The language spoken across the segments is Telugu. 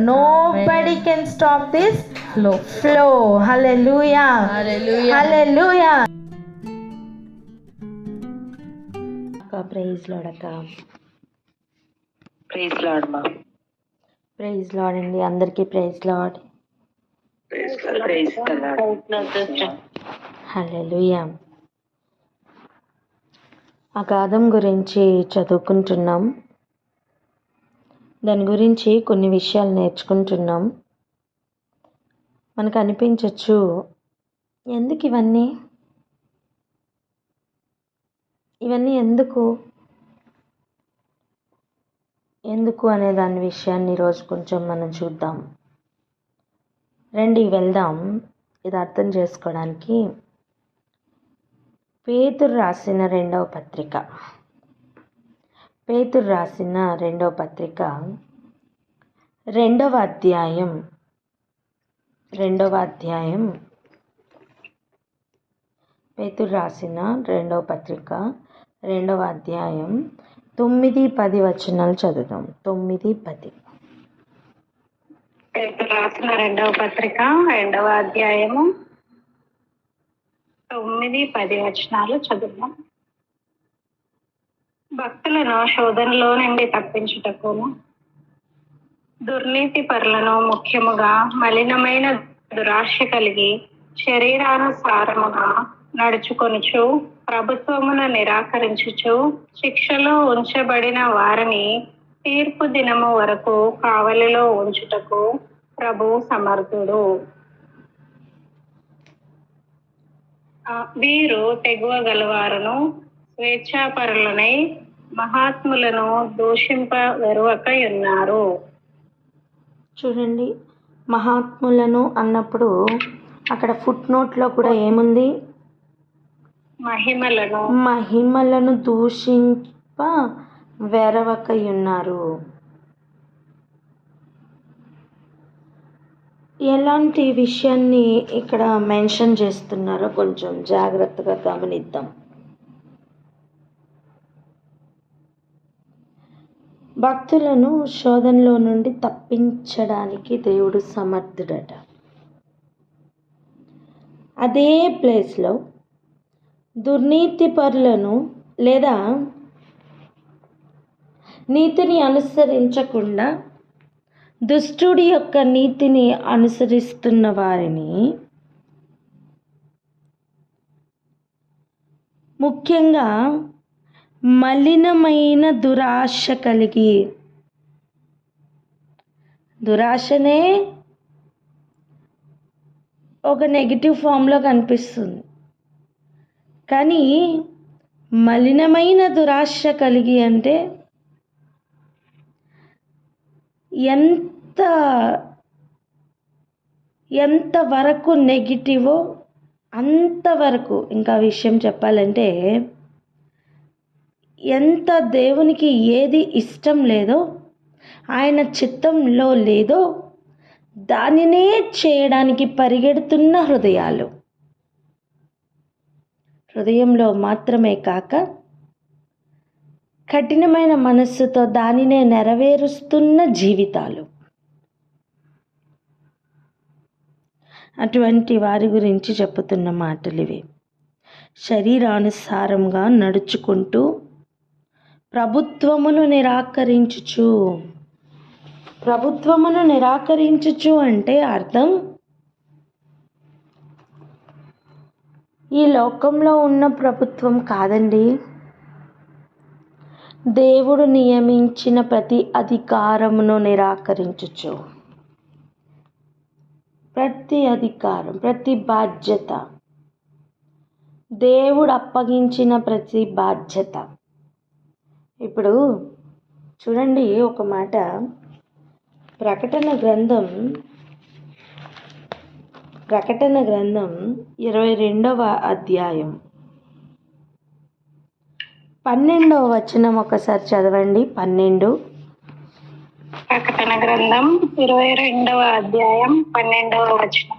Nobody can stop this flow. Hallelujah. Hallelujah. Praise lord అక్క. ప్రైజ్ లార్డ్ మా. ప్రైజ్ లార్డ్ అండి, అందరికీ ప్రైజ్ లార్డ్. హల్లెలూయా. అగాధం గురించి చదువుకుంటున్నాం, దాని గురించి కొన్ని విషయాలు నేర్చుకుంటున్నాం. మనకు అనిపించవచ్చు, ఎందుకు ఇవన్నీ ఎందుకు అనే దాని విషయాన్ని ఈరోజు కొంచెం మనం చూద్దాం. రండి వెళ్దాం ఇది అర్థం చేసుకోవడానికి. పేతురు రాసిన రెండవ పత్రిక 2వ అధ్యాయం పేతురు రాసిన 2వ పత్రిక 2వ అధ్యాయం 9-10 వచనాలు చదువుదాం. 9-10. పేతురు రాసిన 2వ పత్రిక 2వ అధ్యాయము 9-10 వచనాలు చదువుదాం. భక్తులను శోధనలో నుండి తప్పించుటకును, దుర్నీతి పరులను ముఖ్యముగా మలినమైన దురాశ కలిగి శరీరానుసారముగా నడుచుకొనుచు, ప్రభుత్వమును నిరాకరించుచు, శిక్షలో ఉంచబడిన వారిని తీర్పు దినము వరకు కావలిలో ఉంచుటకు ప్రభు సమర్థుడు. వీరు తెగువ గలవారును స్వేచ్ఛాపరులనై మహాత్ములను దూషింప వెరువకై ఉన్నారు. చూడండి, మహాత్ములను అన్నప్పుడు అక్కడ ఫుట్ నోట్లో కూడా ఏముంది? మహిమలను దూషింప వెరవకై ఉన్నారు. ఎలాంటి విషయాన్ని ఇక్కడ మెన్షన్ చేస్తున్నారో కొంచెం జాగ్రత్తగా గమనిద్దాం. భక్తులను శోధనలో నుండి తప్పించడానికి దేవుడు సమర్థుడట. అదే ప్లేస్లో దుర్నీతి పరులను లేదా నీతిని అనుసరించకుండా దుష్టుడి యొక్క నీతిని అనుసరిస్తున్న వారిని, ముఖ్యంగా మలినమైన దురాశ కలిగి, దురాశనే ఒక నెగిటివ్ ఫామ్లో కనిపిస్తుంది, కానీ మలినమైన దురాశ కలిగి అంటే ఎంతవరకు నెగిటివో అంతవరకు. ఇంకా విషయం చెప్పాలంటే, ఎంత దేవునికి ఏది ఇష్టం లేదో, ఆయన చిత్తంలో లేదో దానినే చేయడానికి పరిగెడుతున్న హృదయంలో మాత్రమే కాక కఠినమైన మనస్సుతో దానినే నెరవేరుస్తున్న జీవితాలు. అటువంటి వారి గురించి చెప్పుతున్న మాటలు ఇవి. శరీరానుసారంగా నడుచుకుంటూ ప్రభుత్వమును నిరాకరించుచు అంటే అర్థం, ఈ లోకంలో ఉన్న ప్రభుత్వం కాదండి. దేవుడు నియమించిన ప్రతి అధికారమును నిరాకరించుచు, ప్రతి అధికారం, ప్రతి బాధ్యత, దేవుడు అప్పగించిన ప్రతి బాధ్యత. ఇప్పుడు చూడండి ఒక మాట, ప్రకటన గ్రంథం 22వ అధ్యాయం 12వ వచనం ఒకసారి చదవండి. 12. ప్రకటన గ్రంథం 22వ అధ్యాయం 12వ వచనం.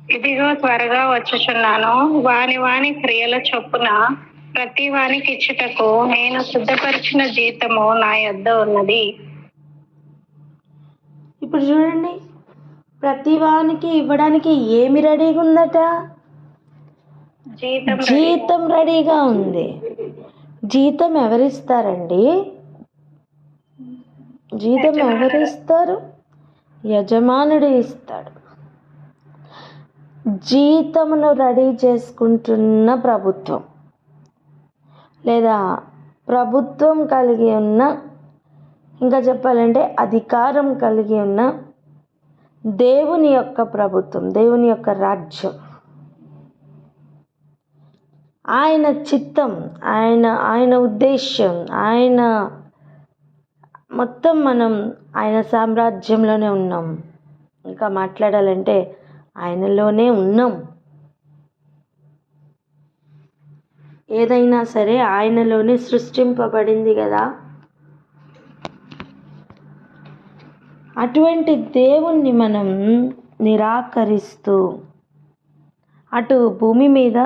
ఇదిగో త్వరగా వచ్చుచున్నాను. వాని వాని క్రియల చొప్పున ప్రతి వానికి ఇచ్చుటకు నేను సిద్ధపరిచిన జీతము నా యొద్ద ఉన్నది. ఇప్పుడు చూడండి, ప్రతి వానికి ఇవ్వడానికి ఏమి రెడీగా ఉందట? జీతం రెడీగా ఉంది. జీతం ఎవరిస్తారండి? జీతం ఎవరిస్తారు? యజమానుడు ఇస్తాడు. జీతమును రెడీ చేసుకుంటున్న ప్రభుత్వం, లేదా ప్రభుత్వం కలిగి ఉన్న, ఇంకా చెప్పాలంటే అధికారం కలిగి ఉన్న దేవుని యొక్క ప్రభుత్వం, దేవుని యొక్క రాజ్యం, ఆయన చిత్తం, ఆయన ఉద్దేశం, ఆయన మొత్తం మనం ఆయన సామ్రాజ్యంలోనే ఉన్నాం. ఇంకా మాట్లాడాలంటే ఆయనలోనే ఉన్నాం. ఏదైనా సరే ఆయనలోనే సృష్టింపబడింది కదా. అటువంటి దేవుణ్ణి మనం నిరాకరిస్తూ అటు భూమి మీద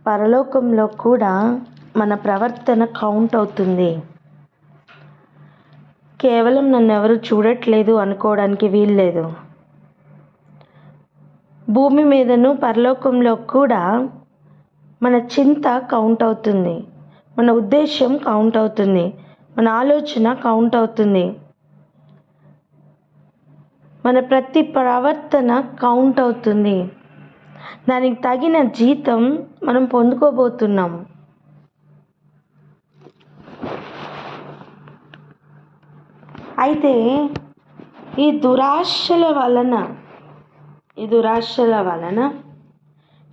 పరలోకంలో కూడా మన ప్రవర్తన కౌంట్ అవుతుంది. కేవలం నన్ను ఎవరు చూడట్లేదు అనుకోవడానికి వీల్లేదు. భూమి మీదను పరలోకంలో కూడా మన చింత కౌంట్ అవుతుంది, మన ఉద్దేశం కౌంట్ అవుతుంది, మన ఆలోచన కౌంట్ అవుతుంది, మన ప్రతి ప్రవర్తన కౌంట్ అవుతుంది. దానికి తగిన జీతం మనం పొందుకోబోతున్నాం. అయితే ఈ దురాశల వలన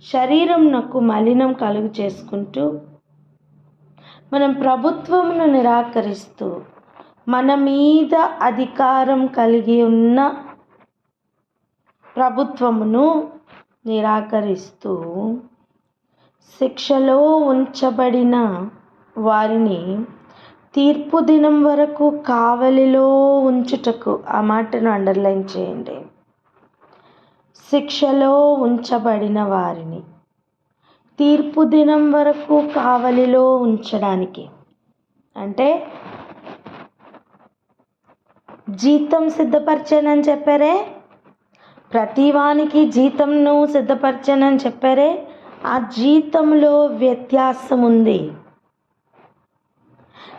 శరీరం నాకు మలినం కలుగు చేసుకుంటూ మనం ప్రభుత్వమును నిరాకరిస్తూ మన మీద అధికారం కలిగి ఉన్న ప్రభుత్వమును నిరాకరిస్తూ శిక్షలో ఉంచబడిన వారిని తీర్పు దినం వరకు కావలిలో ఉంచుటకు, ఆ మాటను అండర్లైన్ చేయండి, శిక్షలో ఉంచబడిన వారిని తీర్పు దినం వరకు కావలిలో ఉంచడానికి, అంటే జీతం సిద్ధపరచానని చెప్పారే, ప్రతి వానికి జీతంను సిద్ధపరచానని చెప్పారే, ఆ జీతంలో వ్యత్యాసం ఉంది.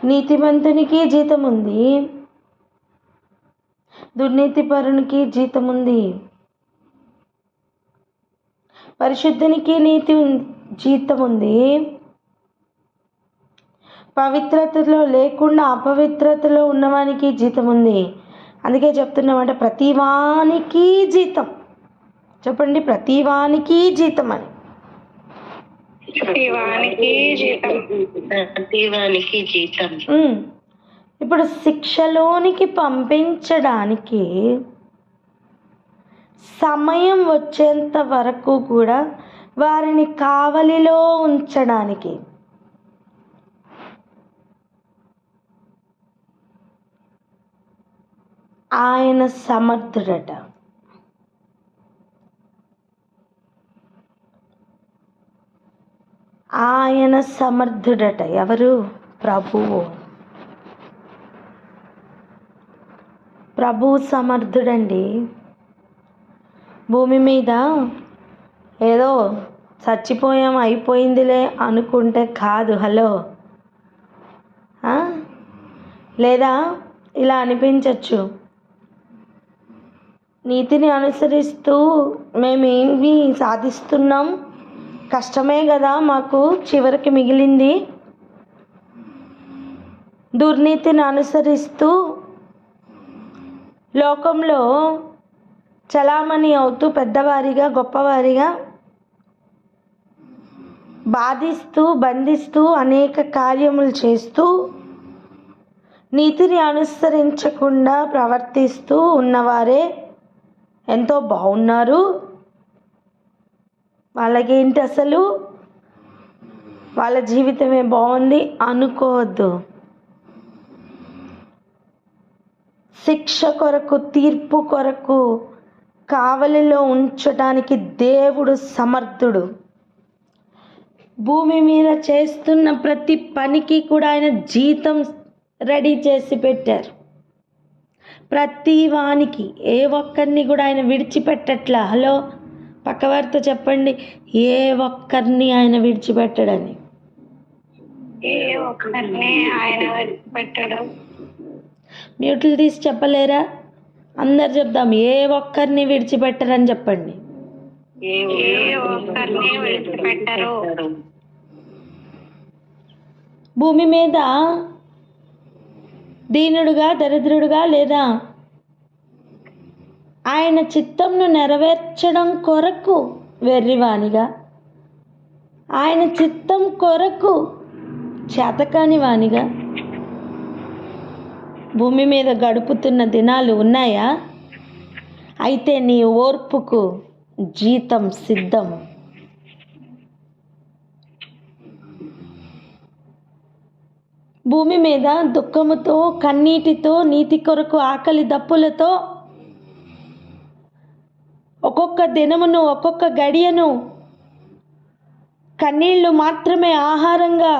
నీతిమంతునికి జీతం ఉంది, దుర్నీతిపరునికి జీతం ఉంది. పరిశుద్ధునికి జీతం ఉంది, పవిత్రతలో లేకుండా అపవిత్రతలో ఉన్నవానికి జీతం ఉంది. అందుకే చెప్తున్నమాట, ప్రతివానికి జీతం. చెప్పండి, ప్రతివానికి జీతం అని. ఇప్పుడు శిక్షలోనికి పంపించడానికి సమయం వచ్చేంత వరకు కూడా వారిని కావలిలో ఉంచడానికి ఆయన సమర్థుడట. ఆయన సమర్థుడట. ఎవరు? ప్రభువు. ప్రభు సమర్థుడండి. భూమి మీద ఏదో చచ్చిపోయాం అయిపోయిందిలే అనుకుంటే కాదు. హలో, లేదా ఇలా అనిపించవచ్చు, నీతిని అనుసరిస్తూ మేమేమి సాధిస్తున్నాం, కష్టమే కదా మాకు చివరికి మిగిలింది. దుర్నీతిని అనుసరిస్తూ లోకంలో చలామణి అవుతూ పెద్దవారిగా గొప్పవారిగా బాధిస్తూ బంధిస్తూ అనేక కార్యములు చేస్తూ నీతిని అనుసరించకుండా ప్రవర్తిస్తూ ఉన్నవారే ఎంతో బాగున్నారు, వాళ్ళకేంటి అసలు, వాళ్ళ జీవితమే బాగుంది అనుకోవద్దు. శిక్ష కొరకు, తీర్పు కొరకు కావలిలో ఉంచటానికి దేవుడు సమర్థుడు. భూమి మీద చేస్తున్న ప్రతి పనికి కూడా ఆయన జీతం రెడీ చేసి పెట్టారు. ప్రతి వానికి ఏ ఒక్కరిని కూడా ఆయన విడిచిపెట్టట్లా. హలో, పక్కవారితో చెప్పండి, ఏ ఒక్కరిని ఆయన విడిచిపెట్టడని. ఏ ఒక్కరిని ఆయన విడిచిపెట్టడు. మ్యూట్లు తీసి చెప్పలేరా? అందరు చెప్దాం, ఏ ఒక్కరిని విడిచిపెట్టరని చెప్పండి. ఏ ఒక్కరిని విడిచిపెట్టరు. భూమి మీద దీనుడుగా, దరిద్రుడుగా లేదా ఆయన చిత్తంను నెరవేర్చడం కొరకు వెర్రివానిగా, ఆయన చిత్తం కొరకు చేతకాని వానిగా భూమి మీద గడుపుతున్న దినాలు ఉన్నాయా? అయితే నీ ఓర్పుకు జీతం సిద్ధం. భూమి మీద దుఃఖముతో, కన్నీటితో, నీతి కొరకు ఆకలి దప్పులతో ఒక్కొక్క దినమును, ఒక్కొక్క గడియను కన్నీళ్లు మాత్రమే ఆహారంగా,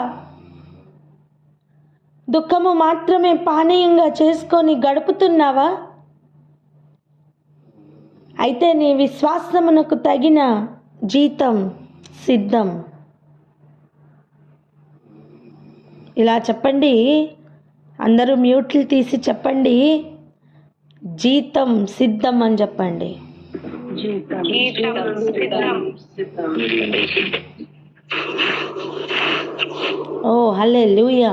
దుఃఖము మాత్రమే పానీయంగా చేసుకొని గడుపుతున్నావా? అయితే నీ విశ్వాసమునకు తగిన జీతం సిద్ధం. ఇలా చెప్పండి, అందరూ మ్యూట్లు తీసి చెప్పండి, జీతం సిద్ధం అని చెప్పండి. ఓ హల్లెలూయా.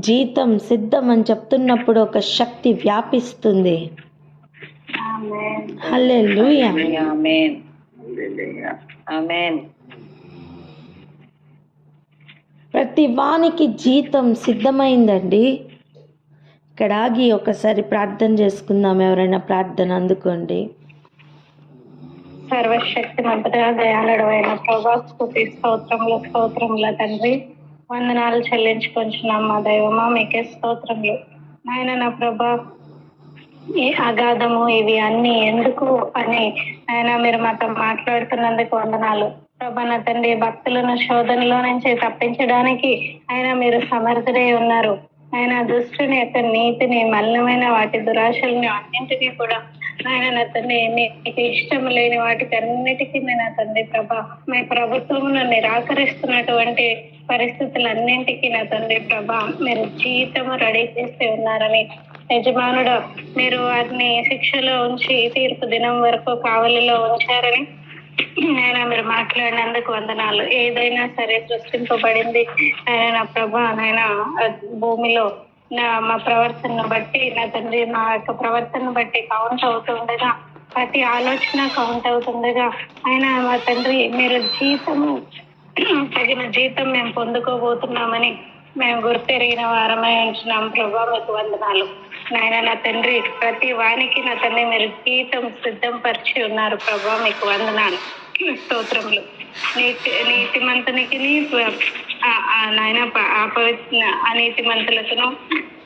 జీతం సిద్ధం అని చెప్తున్నప్పుడు ఒక శక్తి వ్యాపిస్తుంది. హల్లెలూయా. ప్రతి వానికి జీతం సిద్ధమైందండి. ఇక్కడ ఆగి ఒకసారి ప్రార్థన చేసుకుందాం. ఎవరైనా ప్రార్థన అందుకోండి. సర్వశక్తి మంతుడా, దయాళుడైన ప్రభా, స్తుతి స్తోత్రముల తండ్రి, వందనాలు చెల్లించుకొంచున్నాం మా దైవమా, మీకే స్తోత్రములు. నాయన నా ప్రభా, ఈ అగాధము ఇవి అన్ని ఎందుకు అని ఆయన మీరు మాతో మాట్లాడుతున్నందుకు వందనాలు ప్రభా. నా తండ్రి, భక్తులను శోధనలో నుంచి తప్పించడానికి ఆయన మీరు సమర్థుడై ఉన్నారు. ఆయన దుష్టుని యొక్క నీతిని, మలినమైన వాటి దురాశల్ని అన్నింటినీ కూడా ఆయన నా తండ్రి, మీకు ఇష్టం లేని వాటికి అన్నిటికీ నా తండ్రి ప్రభా, మీ ప్రభుత్వమును నిరాకరిస్తున్నటువంటి పరిస్థితులన్నింటికీ నా తండ్రి ప్రభా, మీరు జీతము రెడీ చేసి ఉన్నారని యజమానుడు, మీరు వారిని శిక్షలో ఉంచి తీర్పు దినం వరకు కావలిలో ఉంచారని ఆయన మీరు మాట్లాడినందుకు వందనాలు. ఏదైనా సరే సృష్టింపబడింది ఆయన నా ప్రభా, నాయన భూమిలో మా ప్రవర్తనను బట్టి నా తండ్రి, మా యొక్క ప్రవర్తనను బట్టి కౌంట్ అవుతుండగా, ప్రతి ఆలోచన కౌంట్ అవుతుండగా ఆయన మా తండ్రి, మీరు జీతము తగిన జీతం మేము పొందుకోబోతున్నామని మేము గుర్తెరిగిన వారమై ఉంటున్నాం ప్రభా. మీకు వందనాలు నాయన. నా తండ్రి, ప్రతి వానికి నా తండ్రి మీరు జీతం సిద్ధం పరిచి ఉన్నారు ప్రభా. మీకు వందనాలు, స్తోత్రములు. నీతిమంతునికి నాయన అనీతిమంతులకును,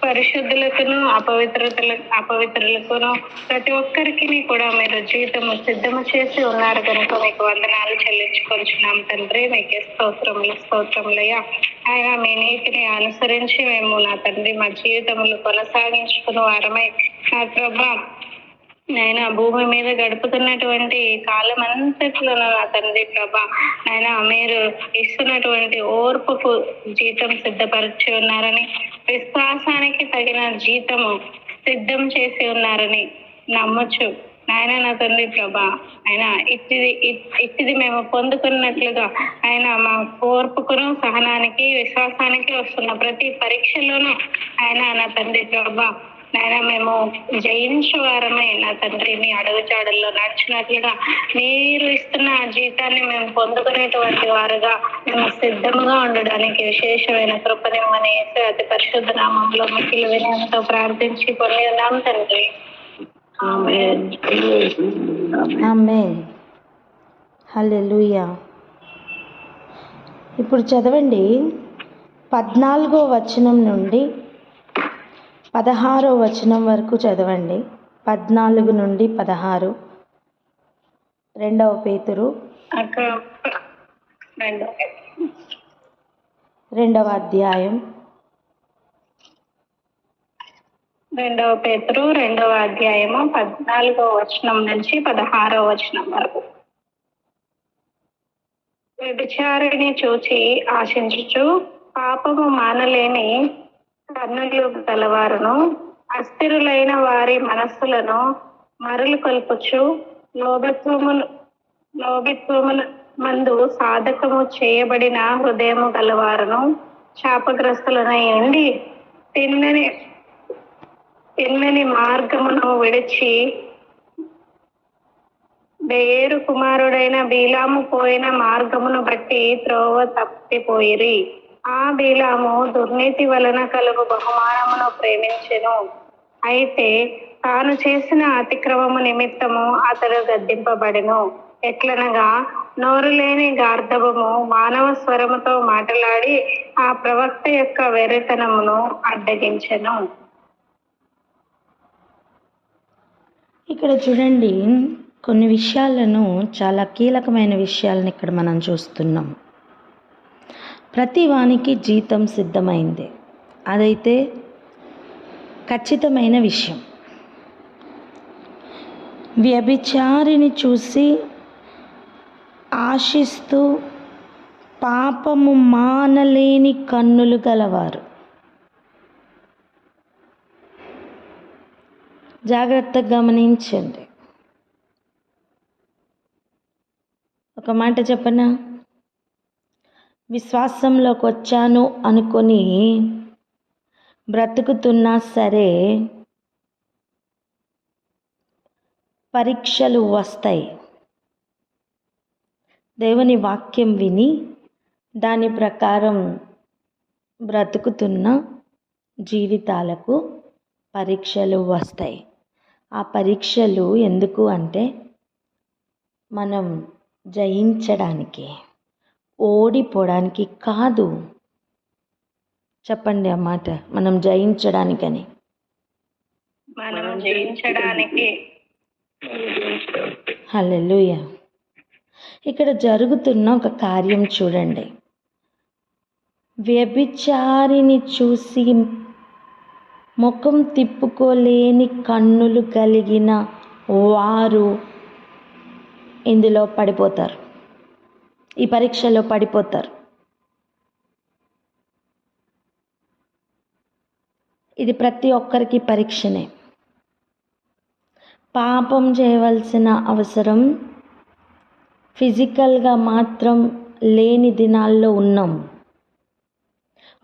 పరిశుద్ధులకును, అపవిత్రులకును ప్రతి ఒక్కరికి కూడా మీరు జీతము సిద్ధము చేసి ఉన్నారు కనుక మీకు వందనాలు చెల్లించుకొంచున్నాం తండ్రి. మీకే స్తోత్రములయ్యా. ఆయన మీ నీతిని అనుసరించి మేము నా తండ్రి మా జీవితములు కొనసాగించుకున్న వారమై నా ప్రభా, నాయన భూమి మీద గడుపుతున్నటువంటి కాలం అంతట్లో నా తండ్రి ప్రభా, నాయన మీరు ఇస్తున్నటువంటి ఓర్పుకు జీతం సిద్ధపరిచి ఉన్నారని, విశ్వాసానికి తగిన జీతము సిద్ధం చేసి ఉన్నారని నమ్మొచ్చు నాయన. నా తండ్రి ప్రభా, ఆయన ఇట్టిది మేము పొందుకున్నట్లుగా ఆయన మా ఓర్పుకును, సహనానికి, విశ్వాసానికి వస్తున్న ప్రతి పరీక్షలోనూ ఆయన నా తండ్రి ప్రభా, నాయన మేము జయించే వారమై నా తండ్రి మీ అడుగుజాడల్లో నడిచినట్లుగా మీరు ఇస్తున్న జీతాన్ని మేము పొందుకునేటువంటి వారుగా మేము సిద్ధంగా ఉండడానికి విశేషమైన కృపనిమ్మని యేసు అతి పరిశుద్ధ నామంలో మిక్కిలి వినయంతో ప్రార్థించి పొంది ఉన్నాం తండ్రి. ఆమేన్. హల్లెలూయా. ఇప్పుడు చదవండి 14వ వచనం నుండి 16వ వచనం వరకు చదవండి. 14 నుండి 16. రెండవ పేతురు అక్క రెండో 2వ అధ్యాయం 2 పేతురు 2వ అధ్యాయము 14వ వచనం నుంచి 16వ వచనం వరకు. వ్యభిచారిణి చూచి ఆశించుచు పాపము మానలేని కన్నులు గలవారును అస్థిరులైన వారి మనస్సులను మరులు కొల్పుచు లోభిత్వము మందు సాధకము చేయబడిన హృదయము గలవారును శాపగ్రస్తులనై ఉండి తిన్నని మార్గమును విడిచి బెయేరు కుమారుడైన బీలాము పోయిన మార్గమును బట్టి త్రోవ తప్పిపోయిరి. ఆ బీలాము దుర్నీతి వలన కలుగు బహుమానమును ప్రేమించెను. అయితే తాను చేసిన అతిక్రమము నిమిత్తము అతడు గద్దింపబడెను. ఎట్లనగా నోరు లేని గార్ధబము మానవ స్వరముతో మాట్లాడి ఆ ప్రవక్త యొక్క వెర్రితనమును అడ్డగించెను. ఇక్కడ చూడండి, కొన్ని విషయాలను, చాలా కీలకమైన విషయాలను ఇక్కడ మనం చూస్తున్నాం. ప్రతి వానికి జీతం సిద్ధమైంది, అదైతే ఖచ్చితమైన విషయం. వ్యభిచారిని చూసి ఆశిస్తూ పాపము మానలేని కన్నులు గలవారు. జాగ్రత్తగా గమనించండి. ఒక మాట చెప్పనా, విశ్వాసంలోకి వచ్చాను అనుకొని బ్రతుకుతున్నా సరే పరీక్షలు వస్తాయి. దేవుని వాక్యం విని దాని ప్రకారం బ్రతుకుతున్న జీవితాలకు పరీక్షలు వస్తాయి. ఆ పరీక్షలు ఎందుకు అంటే మనం జయించడానికి, ఓడిపోవడానికి కాదు. చెప్పండి ఆ మాట, మనం జయించడానికని. మనం జయించడానికి. హల్లెలూయా. ఇక్కడ జరుగుతున్న ఒక కార్యం చూడండి. వ్యభిచారిని చూసి ముఖం తిప్పుకోలేని కన్నులు కలిగిన వారు ఇందులో పడిపోతారు, ఈ పరీక్షలో పడిపోతారు. ఇది ప్రతి ఒక్కరికి పరీక్షనే. పాపం చేయవలసిన అవసరం ఫిజికల్గా మాత్రం లేని దినాల్లో ఉన్నాం.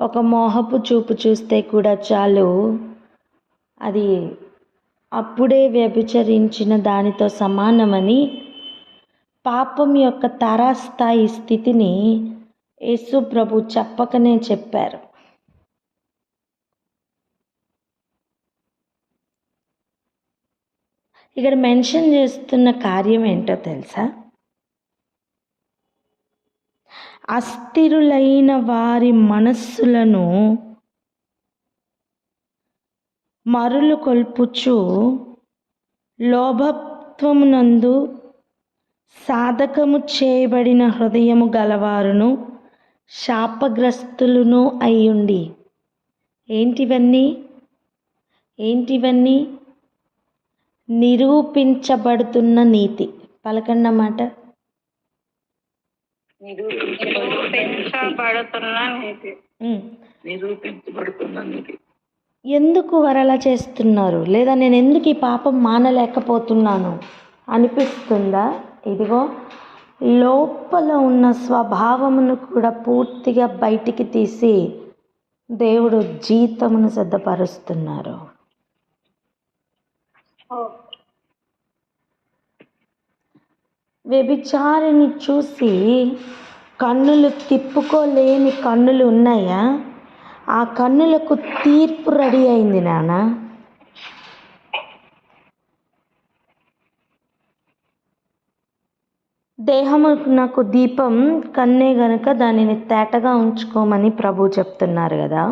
ఒక మోహపు చూపు చూస్తే కూడా చాలు, అది అప్పుడే వ్యభిచరించిన దానితో సమానమని పాపం యొక్క తారాస్థాయి స్థితిని యేసు ప్రభు చెప్పకనే చెప్పారు. ఇక్కడ మెన్షన్ చేస్తున్న కార్యం ఏంటో తెలుసా? అస్థిరులైన వారి మనస్సులను మరులు కొల్పుచు లోభత్వమునందు సాధకము చేయబడిన హృదయము గలవారును శాపగ్రస్తులను అయ్యుండి. ఏంటివన్నీ? నిరూపించబడుతున్న నీతి. పలకన్నమాట, నిరూపించబడుతున్న నీతి. ఎందుకు వారు అలా చేస్తున్నారు? లేదా నేను ఎందుకు ఈ పాపం మానలేకపోతున్నాను అనిపిస్తుందా? ఇదిగో, లోపల ఉన్న స్వభావమును కూడా పూర్తిగా బయటికి తీసి దేవుడు జీతమును సిద్ధపరుస్తున్నారు. వ్యభిచారిని చూసి కన్నులు తిప్పుకోలేని కన్నులు ఉన్నాయా? ఆ కన్నులకు తీర్పు రెడీ అయింది నాన్న. దేహమునకు దీపం కన్నే గనుక దానిని తేటగా ఉంచుకోమని ప్రభు చెప్తున్నారు కదా.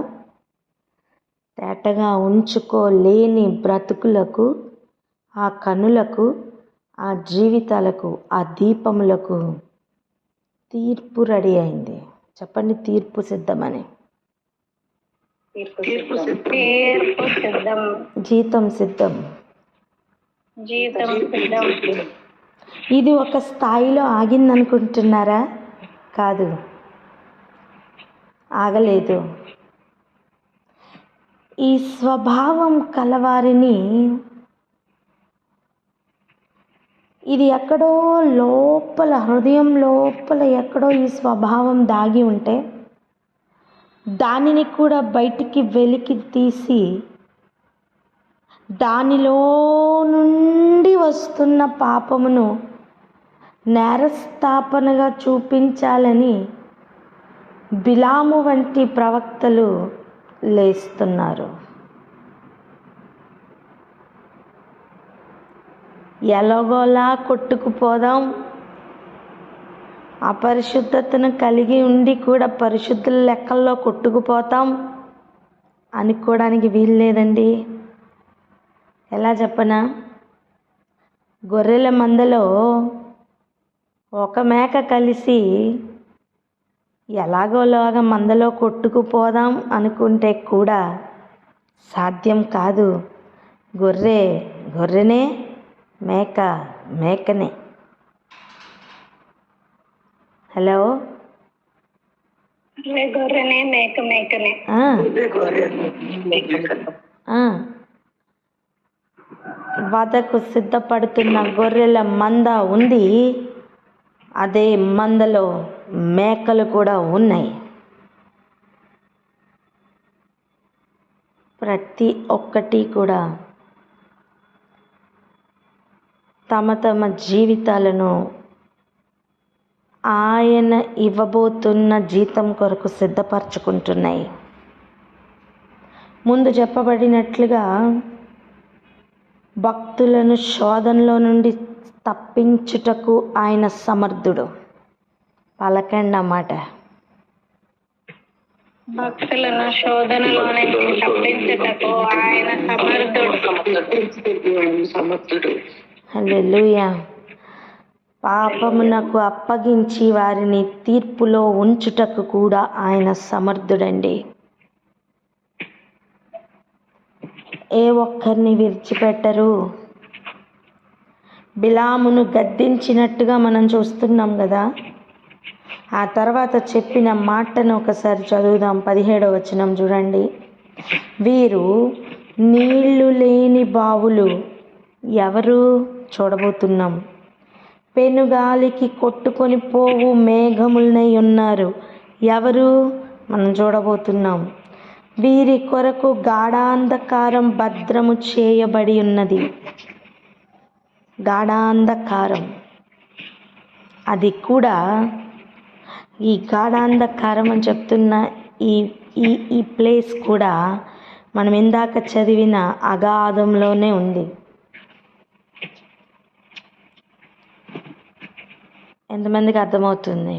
తేటగా ఉంచుకోలేని బ్రతుకులకు, ఆ కన్నులకు ఆ జీవితాలకు, ఆ దీపములకు తీర్పు రెడీ అయింది. చెప్పండి, తీర్పు సిద్ధమని. తీర్పు సిద్ధం. జీతం సిద్ధం. జీతం సిద్ధం. ఇది ఒక స్థాయిలో ఆగిందనుకుంటున్నారా? కాదు, ఆగలేదు. ఈ స్వభావం కలవారిని ఇది ఎక్కడో లోపల, హృదయం లోపల ఎక్కడో ఈ స్వభావం దాగి ఉంటే దానిని కూడా బయటికి వెలికి తీసి దానిలో నుండి వస్తున్న పాపమును నేరస్థాపనగా చూపించాలని బిలాము వంటి ప్రవక్తలు లేస్తున్నారు. ఎలాగోలా కొట్టుకుపోదాం, అపరిశుద్ధతను కలిగి ఉండి కూడా పరిశుద్ధుల లెక్కల్లో కొట్టుకుపోతాం అనుకోవడానికి వీలు లేదండి. ఎలా చెప్పనా, గొర్రెల మందలో ఒక మేక కలిసి ఎలాగోలాగా మందలో కొట్టుకుపోదాం అనుకుంటే కూడా సాధ్యం కాదు. గొర్రెనే, మేకనే. హలో, గొర్రెనే, మేకనే. వధకు సిద్ధపడుతున్న గొర్రెల మంద ఉంది, అదే మందలో మేకలు కూడా ఉన్నాయి. ప్రతి ఒక్కటి కూడా తమ తమ జీవితాలను ఆయన ఇవ్వబోతున్న జీతం కొరకు సిద్ధపరచుకుంటున్నాయి. ముందు చెప్పబడినట్లుగా భక్తులను శోధనలో నుండి తప్పించుటకు ఆయన సమర్థుడు. పలకండి అన్నమాట. భక్తులను శోధనలో నుంచి తప్పించుటకు ఆయన సమర్థుడు. హల్లెలూయా. పాపమునకు అప్పగించి వారిని తీర్పులో ఉంచుటకు కూడా ఆయన సమర్థుడండి. ఏ ఒక్కరిని విడిచిపెట్టరు. బిలామును గద్దించినట్టుగా మనం చూస్తున్నాం కదా. ఆ తర్వాత చెప్పిన మాటను ఒకసారి చదువుదాం. 17వ వచనం చూడండి. వీరు నీళ్లు లేని బావులు. ఎవరు చూడబోతున్నాం? పెనుగాలికి కొట్టుకొని పోవు మేఘములనై ఉన్నారు. ఎవరు? మనం చూడబోతున్నాం. వీరి కొరకు గాఢాంధకారం భద్రము చేయబడి ఉన్నది. గాఢాంధకారం, అది కూడా ఈ గాఢాంధకారం అని చెప్తున్న ఈ ప్లేస్ కూడా మనం ఇందాక చదివిన అగాధంలోనే ఉంది. ఎంతమందికి అర్థమవుతుంది?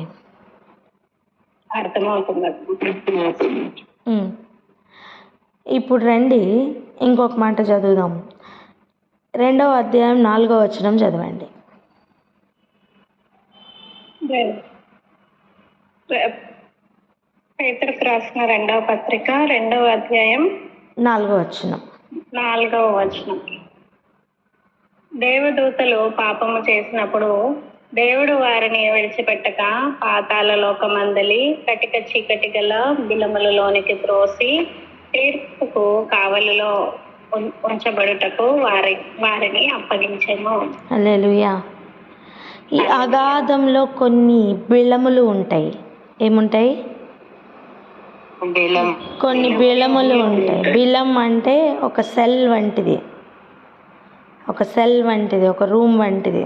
ఇప్పుడు రండి ఇంకొక మాట చదువుదాం. 2వ అధ్యాయం 4వ వచనం చదవండి. పేతురుకు రాసిన 2వ పత్రిక 2వ అధ్యాయం 4వ వచనం. 4వ వచనం. దేవదూతలు పాపము చేసినప్పుడు దేవుడు వారిని విడిచిపెట్టక పాతాళ లోకమందలి కటిక చీకటి గల బిలములలోనికి త్రోసి తీర్పుకు కావలిలో ఉంచబడుటకు వారిని అప్పగించెను. హల్లెలూయా. ఈ అగాధంలో కొన్ని బిలములు ఉంటాయి. ఏముంటాయి? కొన్ని బిలములు ఉంటాయి. బిలం అంటే ఒక సెల్ వంటిది, ఒక రూమ్ వంటిది.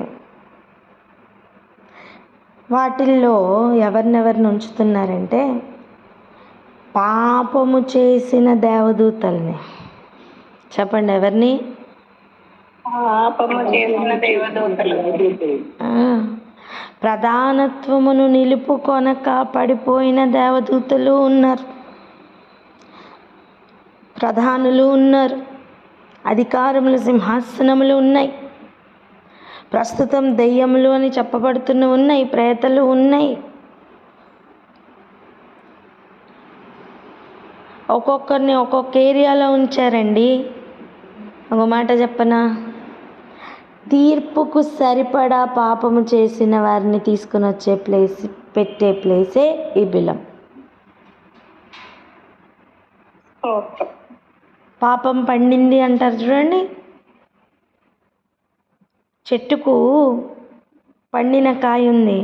వాటిల్లో ఎవరినెవరిని ఉంచుతున్నారంటే పాపము చేసిన దేవదూతల్ని. చెప్పండి, ఎవరిని? పాపము చేసిన దేవదూతలు. ప్రధానత్వమును నిలుపుకొనక పడిపోయిన దేవదూతలు ఉన్నారు, ప్రధానులు ఉన్నారు, అధికారములు సింహాసనములు ఉన్నాయి. ప్రస్తుతం దెయ్యములు అని చెప్పబడుతున్న ఉన్నాయి, ప్రేతలు ఉన్నాయి. ఒక్కొక్కరిని ఒక్కొక్క ఏరియాలో ఉంచారండి. ఒక మాట చెప్పనా, తీర్పుకు సరిపడా పాపము చేసిన వారిని తీసుకుని వచ్చే పెట్టే ప్లేసే ఈ బిలం. పాపం పండింది అంటారు చూడండి. చెట్టుకు పండిన కాయ ఉంది,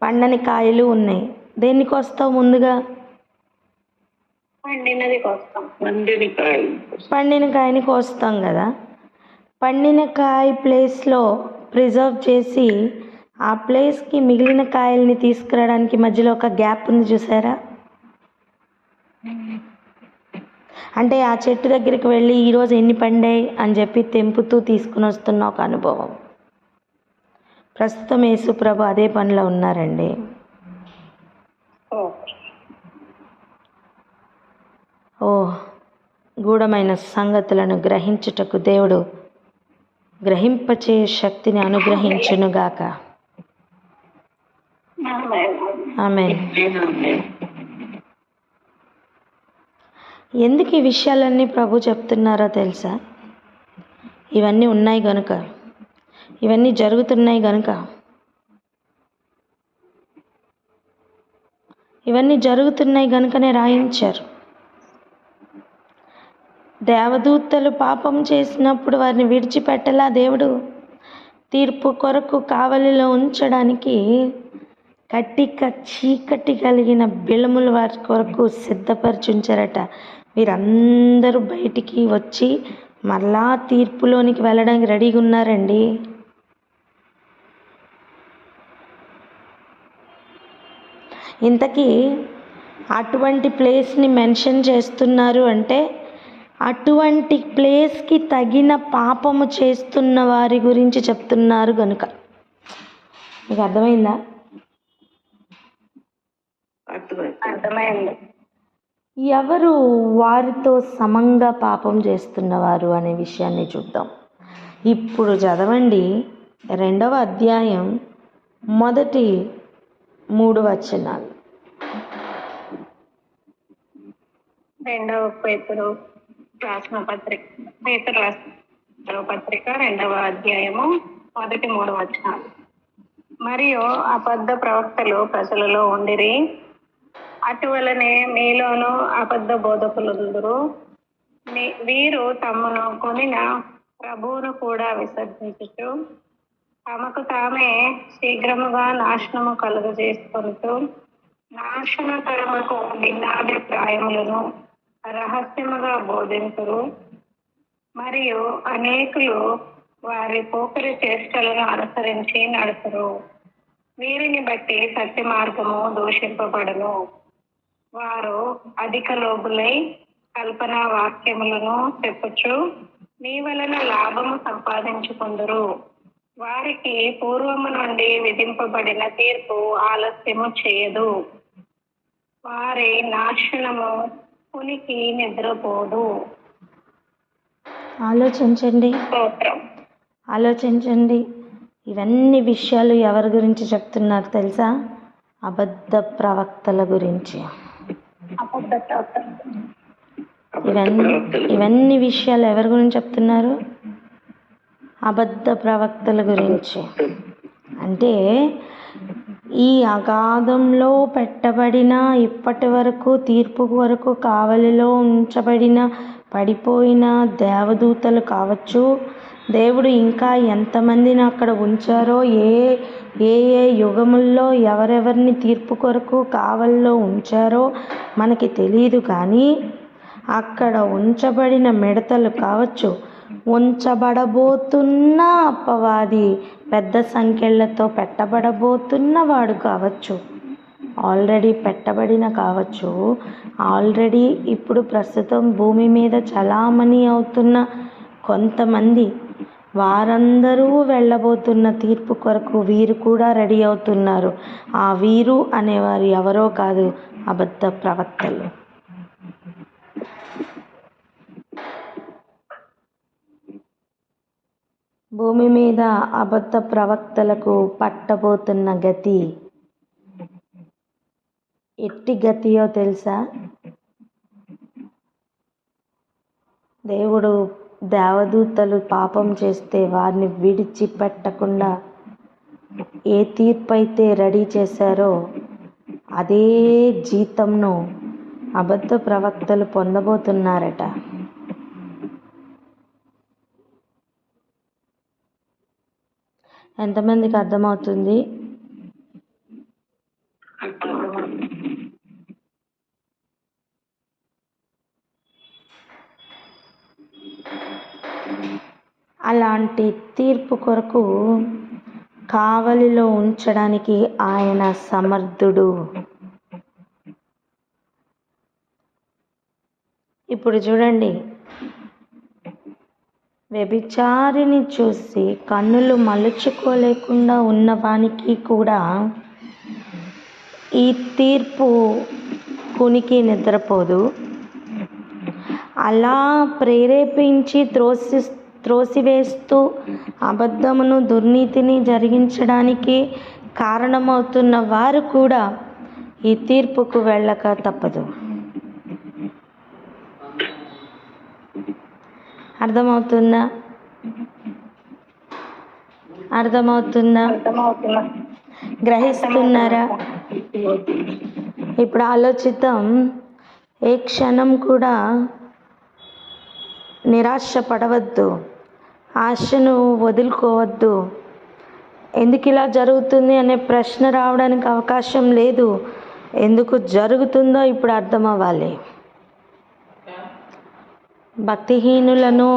పండని కాయలు ఉన్నాయి. దేనికి వస్తావు ముందుగా? పండిన కాయని కోస్తాం కదా. పండిన కాయ ప్లేస్లో ప్రిజర్వ్ చేసి ఆ ప్లేస్కి మిగిలిన కాయల్ని తీసుకురావడానికి మధ్యలో ఒక గ్యాప్ ఉంది చూసారా? అంటే ఆ చెట్టు దగ్గరికి వెళ్ళి ఈరోజు ఎన్ని పండాయి అని చెప్పి తెంపుతూ తీసుకుని వస్తున్న ఒక అనుభవం. ప్రస్తుతం యేసు ప్రభు అదే పనిలో ఉన్నారండి. ఓ గూఢమైన సంగతులను గ్రహించుటకు దేవుడు గ్రహింపచే శక్తిని అనుగ్రహించునుగాక. ఆమేన్. ఎందుకు ఈ విషయాలన్నీ ప్రభు చెప్తున్నారో తెలుసా? ఇవన్నీ ఉన్నాయి గనుక, ఇవన్నీ జరుగుతున్నాయి గనుక. ఇవన్నీ జరుగుతున్నాయి గనుకనే రాయించారు. దేవదూతలు పాపం చేసినప్పుడు వారిని విడిచిపెట్టలా దేవుడు. తీర్పు కొరకు కావలిలో ఉంచడానికి కట్టిక చీకటి కలిగిన బిలములు వారి కొరకు సిద్ధపరిచి ఉంచారట. వీరందరూ బయటికి వచ్చి మరలా తీర్పులోనికి వెళ్ళడానికి రెడీగా ఉన్నారండి. ఇంతకీ అటువంటి ప్లేస్ని మెన్షన్ చేస్తున్నారు అంటే అటువంటి ప్లేస్కి తగిన పాపము చేస్తున్న వారి గురించి చెప్తున్నారు కనుక. మీకు అర్థమైందా? అర్థమైంది. ఎవరు వారితో సమంగా పాపం చేస్తున్నవారు అనే విషయాన్ని చూద్దాం. ఇప్పుడు చదవండి 2వ అధ్యాయం మొదటి 3 వచనాలు. 2వ పేతురు రాసిన పత్రిక 2వ అధ్యాయము మొదటి 3 వచనాలు. మరియు అబద్ధ ప్రవక్తలు ప్రజలలో ఉండిరి, అటువలనే మీలోనూ అబద్ధ బోధకులుందురు. వీరు తమను కొనిన ప్రభువును కూడా విసర్జించుచు తమకు తామే శీఘ్రముగా నాశనము కలుగజేసుకుంటూ నాశనకరముకు భిన్నాభిప్రాయములను రహస్యముగా బోధింతురు. మరియు అనేకులు వారి పోకరి చేష్టలను అనుసరించి నడుతురు. వీరిని బట్టి సత్య మార్గము దూషింపబడును. వారు అధిక లోబులై కల్పనా వాక్యములను చెప్పుచు మీ వలన లాభము సంపాదించుకుందరు. వారికి పూర్వము నుండి విధింపబడిన తీర్పు ఆలస్యము చేయదు. వారి నాశనము ఉనికి నిద్రపోదు. ఆలోచించండి. ఇవన్నీ విషయాలు ఎవరి గురించి చెప్తున్నారు తెలుసా? అబద్ధ ప్రవక్తల గురించి. ఇవన్నీ విషయాలు ఎవరి గురించి చెప్తున్నారు? అబద్ధ ప్రవక్తల గురించి. అంటే ఈ అగాధంలో పెట్టబడిన, ఇప్పటి వరకు తీర్పు వరకు కావలిలో ఉంచబడిన పడిపోయిన దేవదూతలు కావచ్చు, దేవుడు ఇంకా ఎంతమందిని అక్కడ ఉంచారో, ఏ ఏ యుగముల్లో ఎవరెవరిని తీర్పు కొరకు కావల్లో ఉంచారో మనకి తెలియదు. కానీ అక్కడ ఉంచబడిన మిడతలు కావచ్చు, ఉంచబడబోతున్న అపవాది పెద్ద సంఖ్యలతో పెట్టబడబోతున్న వాడు కావచ్చు, ఆల్రెడీ పెట్టబడిన కావచ్చు, ఆల్రెడీ ఇప్పుడు ప్రస్తుతం భూమి మీద చలామణి అవుతున్న కొంతమంది, వారందరూ వెళ్ళబోతున్న తీర్పు కొరకు వీరు కూడా రెడీ అవుతున్నారు. ఆ వీరు అనేవారు ఎవరో కాదు, అబద్ధ ప్రవక్తలు. భూమి మీద అబద్ధ ప్రవక్తలకు పట్టబోతున్న గతి ఎట్టి గతియో తెలుసా? దేవుడు దేవదూతలు పాపం చేస్తే వారిని విడిచిపెట్టకుండా ఏ తీర్పు అయితే రెడీ చేశారో అదే జీతంను అబద్ధ ప్రవక్తలు పొందబోతున్నారట. ఎంతమందికి అర్థమవుతుంది? అలాంటి తీర్పు కొరకు కావలిలో ఉంచడానికి ఆయన సమర్థుడు. ఇప్పుడు చూడండి, వ్యభిచారిని చూసి కన్నులు మలుచుకోలేకుండా ఉన్నవానికి కూడా ఈ తీర్పు కునికి నిద్రపోదు. అలా ప్రేరేపించి త్రోసివేస్తూ అబద్ధమును దుర్నీతిని జరిగించడానికి కారణమవుతున్న వారు కూడా ఈ తీర్పుకు వెళ్ళక తప్పదు. అర్థమవుతుందా? గ్రహిస్తున్నారా? ఇప్పుడు ఆలోచిద్దాం. ఏ క్షణం కూడా నిరాశ పడవద్దు, ఆశను వదులుకోవద్దు. ఎందుకు ఇలా జరుగుతుంది అనే ప్రశ్న రావడానికి అవకాశం లేదు. ఎందుకు జరుగుతుందో ఇప్పుడు అర్థం అవ్వాలి. భక్తిహీనులను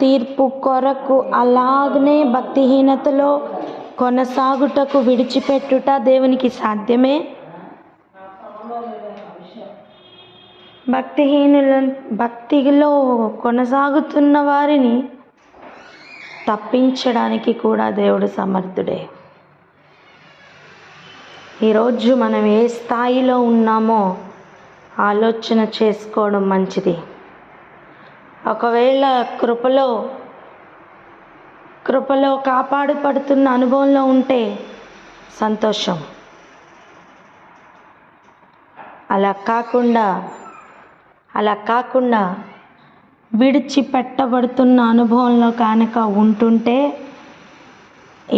తీర్పు కొరకు అలాగనే భక్తిహీనతలో కొనసాగుటకు విడిచిపెట్టుట దేవునికి సాధ్యమే? భక్తిలో కొనసాగుతున్న వారిని తప్పించడానికి కూడా దేవుడు సమర్థుడే. ఈరోజు మనం ఏ స్థాయిలో ఉన్నామో ఆలోచన చేసుకోవడం మంచిది. ఒకవేళ కృపలో కాపాడబడుతున్న అనుభవంలో ఉంటే సంతోషం. అలా కాకుండా విడిచిపెట్టబడుతున్న అనుభవంలో కనుక ఉంటుంటే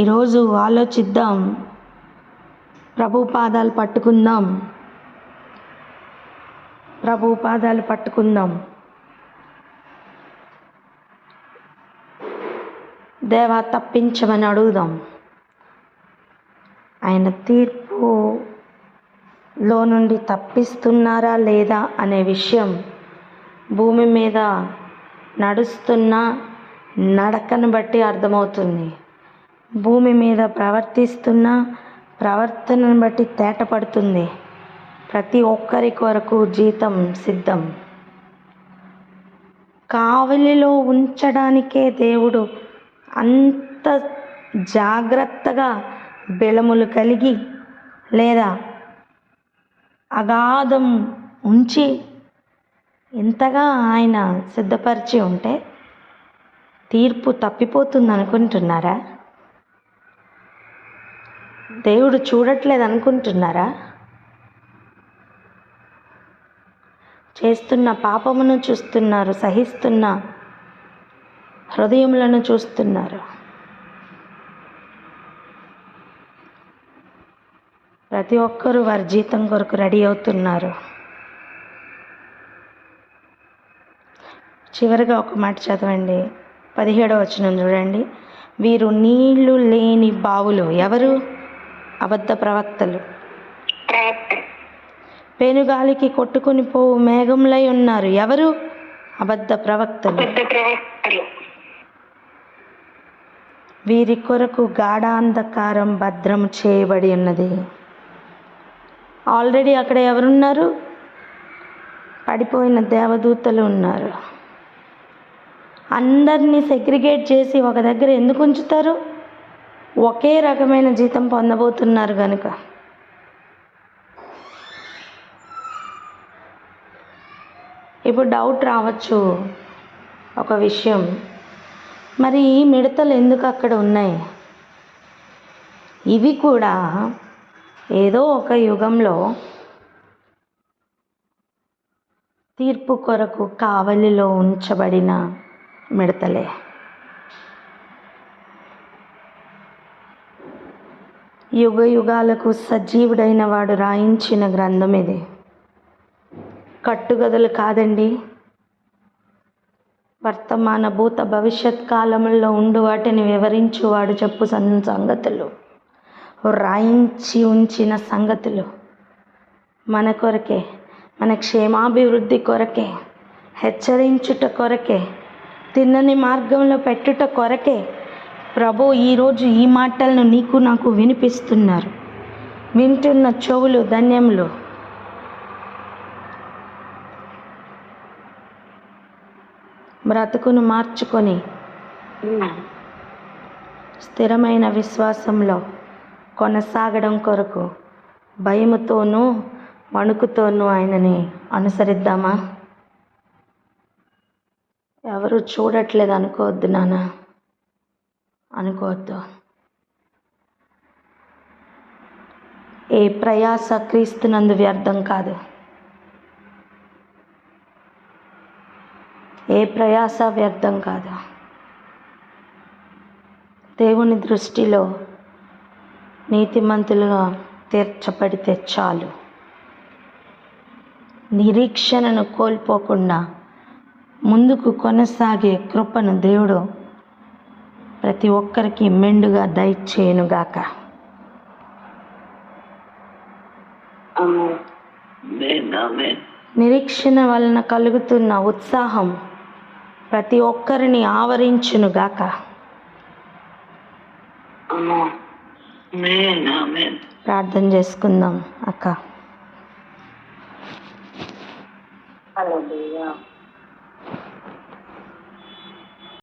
ఈరోజు ఆలోచిద్దాం, ప్రభు పాదాలు పట్టుకుందాం. దేవా తప్పించమని అడుగుదాం. ఆయన తీర్పులో నుండి తప్పిస్తున్నారా లేదా అనే విషయం భూమి మీద నడుస్తున్న నడకను బట్టి అర్థమవుతుంది. భూమి మీద ప్రవర్తిస్తున్న ప్రవర్తనను బట్టి తేటపడుతుంది. ప్రతి ఒక్కరి కొరకు జీతం సిద్ధం. కావలిలో ఉంచడానికే దేవుడు అంత జాగ్రత్తగా బెలములు కలిగి లేదా అగాధం ఉంచి ఎంతగా ఆయన సిద్ధపరిచి ఉంటే తీర్పు తప్పిపోతుంది అనుకుంటున్నారా? దేవుడు చూడట్లేదు అనుకుంటున్నారా? చేస్తున్న పాపమును చూస్తున్నారు, సహిస్తున్న హృదయములను చూస్తున్నారు. ప్రతి ఒక్కరూ వారి జీతం కొరకు రెడీ అవుతున్నారు. చివరిగా ఒక మాట చదవండి, 17వ వచనం చూడండి. వీరు నీళ్లు లేని బావులు. ఎవరు? అబద్ధ ప్రవక్తలు. పెనుగాలికి కొట్టుకుని పోవు మేఘంలై ఉన్నారు. ఎవరు? అబద్ధ ప్రవక్తలు. వీరి కొరకు గాఢాంధకారం భద్రం చేయబడి ఉన్నది. ఆల్రెడీ అక్కడ ఎవరున్నారు? పడిపోయిన దేవదూతలు ఉన్నారు. అందరినీ సెగ్రిగేట్ చేసి ఒక దగ్గర ఎందుకు ఉంచుతారు? ఒకే రకమైన జీతం పొందబోతున్నారు కనుక. ఇప్పుడు డౌట్ రావచ్చు ఒక విషయం, మరి ఈ మిడతలు ఎందుకు అక్కడ ఉన్నాయి? ఇవి కూడా ఏదో ఒక యుగంలో తీర్పు కొరకు కావలిలో ఉంచబడిన మిడతలే. యుగ యుగాలకు సజీవుడైన వాడు రాయించిన గ్రంథం ఇది, కట్టుగదులు కాదండి. వర్తమాన భూత భవిష్యత్ కాలంలో ఉండు వాటిని వివరించువాడు చెప్పు సంగతులు, రాయించి ఉంచిన సంగతులు మన కొరకే, మన క్షేమాభివృద్ధి కొరకే, హెచ్చరించుట కొరకే, తిన్నని మార్గంలో పెట్టుట కొరకే ప్రభు ఈరోజు ఈ మాటలను నీకు నాకు వినిపిస్తున్నారు. వింటున్న చెవులు ధన్యములు. బ్రతుకును మార్చుకొని స్థిరమైన విశ్వాసంలో కొనసాగడం కొరకు భయముతోనూ వణుకుతోనూ ఆయనని అనుసరిద్దామా? ఎవరు చూడట్లేదు అనుకోవద్దు నాన్న, అనుకోవద్దు. ఏ ప్రయాస క్రీస్తునందు వ్యర్థం కాదు. ఏ ప్రయాస వ్యర్థం కాదు. దేవుని దృష్టిలో నీతిమంతులుగా తీర్చబడితే చాలు. నిరీక్షణను కోల్పోకుండా ముందుకు కొనసాగే కృపను దేవుడు ప్రతి ఒక్కరికి మెండుగా దయచేయునుగాక. నిరీక్షణ వలన కలుగుతున్న ఉత్సాహం ప్రతి ఒక్కరిని ఆవరించునుగాక. ప్రార్థన చేసుకుందాం అక్క. హల్లెలూయా.